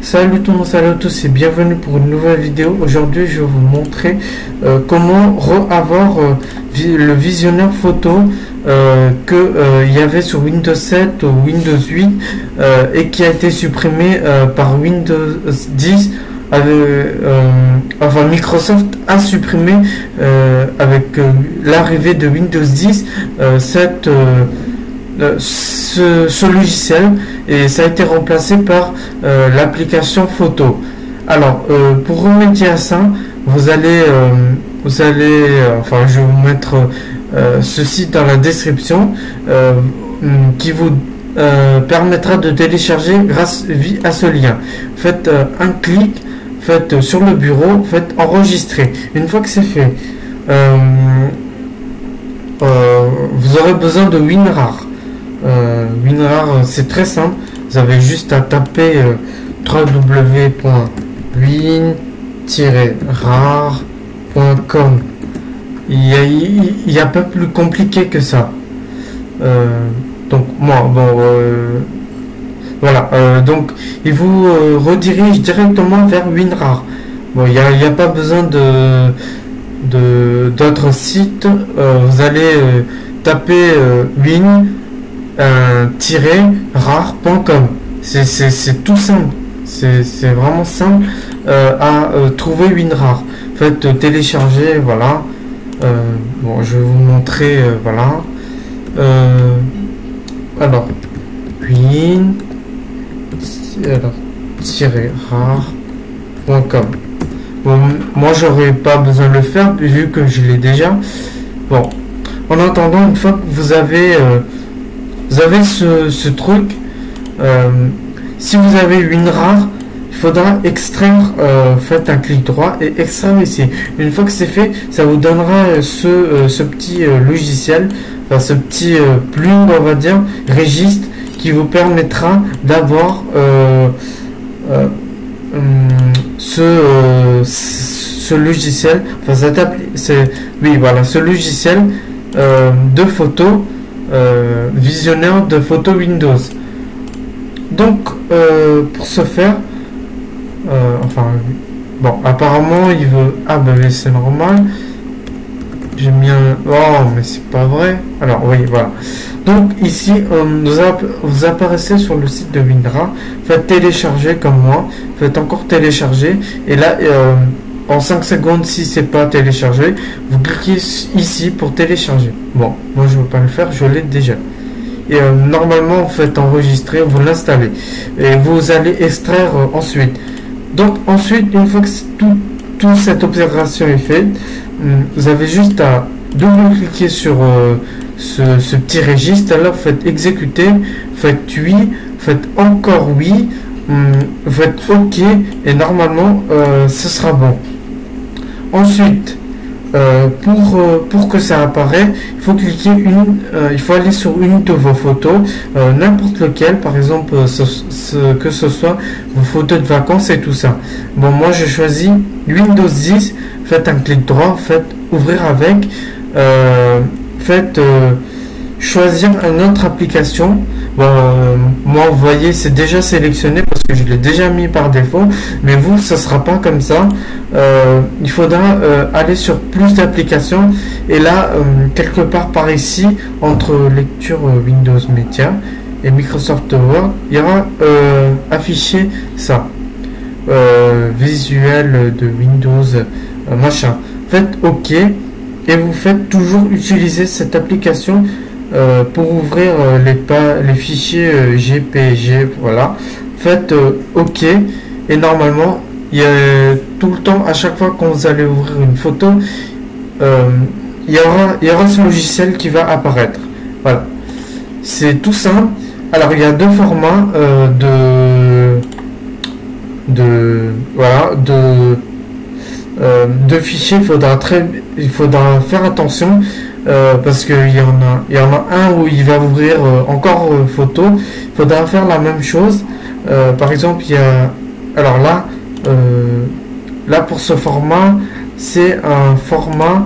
Salut tout le monde, salut à tous et bienvenue pour une nouvelle vidéo. Aujourd'hui je vais vous montrer comment avoir le visionnaire photo que il y avait sur Windows 7 ou Windows 8 et qui a été supprimé par Windows 10. Enfin, Microsoft a supprimé avec l'arrivée de Windows 10 ce logiciel, et ça a été remplacé par l'application photo. Alors pour remédier à ça, vous allez enfin, je vais vous mettre ceci dans la description qui vous permettra de télécharger grâce à ce lien. Faites un clic, faites sur le bureau, faites enregistrer. Une fois que c'est fait, vous aurez besoin de WinRAR. WinRAR, c'est très simple. Vous avez juste à taper www.win-rar.com. Il n'y a pas plus compliqué que ça. Donc voilà. Donc il vous redirige directement vers WinRAR. Bon, il n'y a pas besoin d'autres sites. Vous allez taper win-rar.com. C'est tout simple. C'est vraiment simple à trouver WinRAR. Faites télécharger, voilà. Bon, je vais vous montrer, voilà. Alors, win-rar.com. Bon, moi j'aurais pas besoin de le faire vu que je l'ai déjà. Bon, en attendant, une fois que vous avez ce truc, si vous avez WinRAR, il faudra extraire, faites un clic droit et extraire ici. Une fois que c'est fait, ça vous donnera ce petit logiciel, enfin ce petit plugin, on va dire, registre, qui vous permettra d'avoir ce logiciel, enfin ce logiciel de photo, visionnaire de photo Windows. Donc pour ce faire, enfin bon, apparemment il veut, ah ben c'est normal, j'ai mis un, oh mais c'est pas vrai. Alors oui, voilà. Donc ici vous apparaissez sur le site de WinRAR, faites télécharger comme moi, faites encore télécharger, et là en 5 secondes, si c'est pas téléchargé, vous cliquez ici pour télécharger. Bon, moi je ne veux pas le faire, je l'ai déjà. Et normalement vous faites enregistrer, vous l'installez et vous allez extraire ensuite. Donc ensuite, une fois que toute cette opération est faite, vous avez juste à double cliquer sur ce petit registre. Là vous faites exécuter, faites oui, faites encore oui, faites ok, et normalement ce sera bon. Ensuite, pour que ça apparaît, il faut cliquer il faut aller sur une de vos photos, n'importe lequel, par exemple que ce soit vos photos de vacances et tout ça. Bon, moi je choisis Windows 10, faites un clic droit, faites ouvrir avec, faites choisir une autre application. Bon, moi vous voyez, c'est déjà sélectionné parce que je l'ai déjà mis par défaut, mais vous ce sera pas comme ça. Il faudra aller sur plus d'applications, et là quelque part par ici, entre lecture Windows Media et Microsoft Word, il y aura affiché ça, visuel de Windows machin. Faites OK et vous faites toujours utiliser cette application pour ouvrir les fichiers JPG. Voilà, faites OK, et normalement il y a tout le temps, à chaque fois que vous allez ouvrir une photo, il y aura ce logiciel qui va apparaître. Voilà, c'est tout simple. Alors il y a deux formats de fichiers. Il faudra faire attention, parce qu'il y en a un où il va ouvrir encore photo. Il faudra faire la même chose. Par exemple, il y a, alors là pour ce format, c'est un format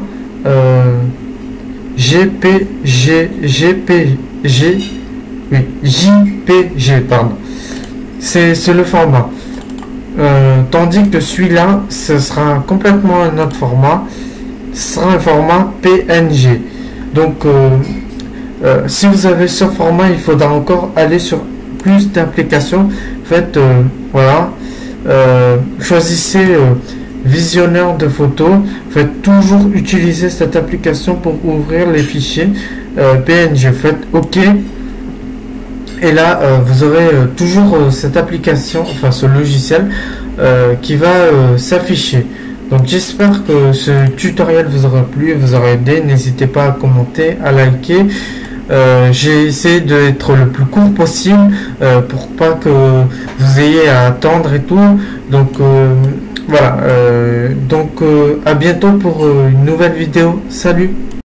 JPG, pardon. C'est le format. tandis que celui-là, ce sera complètement un autre format. Ce sera un format PNG. Donc, si vous avez ce format, il faudra encore aller sur plus d'applications. Faites, voilà, choisissez visionneur de photos. Faites toujours utiliser cette application pour ouvrir les fichiers PNG. Faites OK. Et là, vous aurez toujours cette application, enfin ce logiciel qui va s'afficher. Donc j'espère que ce tutoriel vous aura plu et vous aura aidé. N'hésitez pas à commenter, à liker. J'ai essayé d'être le plus court possible pour pas que vous ayez à attendre et tout. Donc voilà. Donc à bientôt pour une nouvelle vidéo. Salut!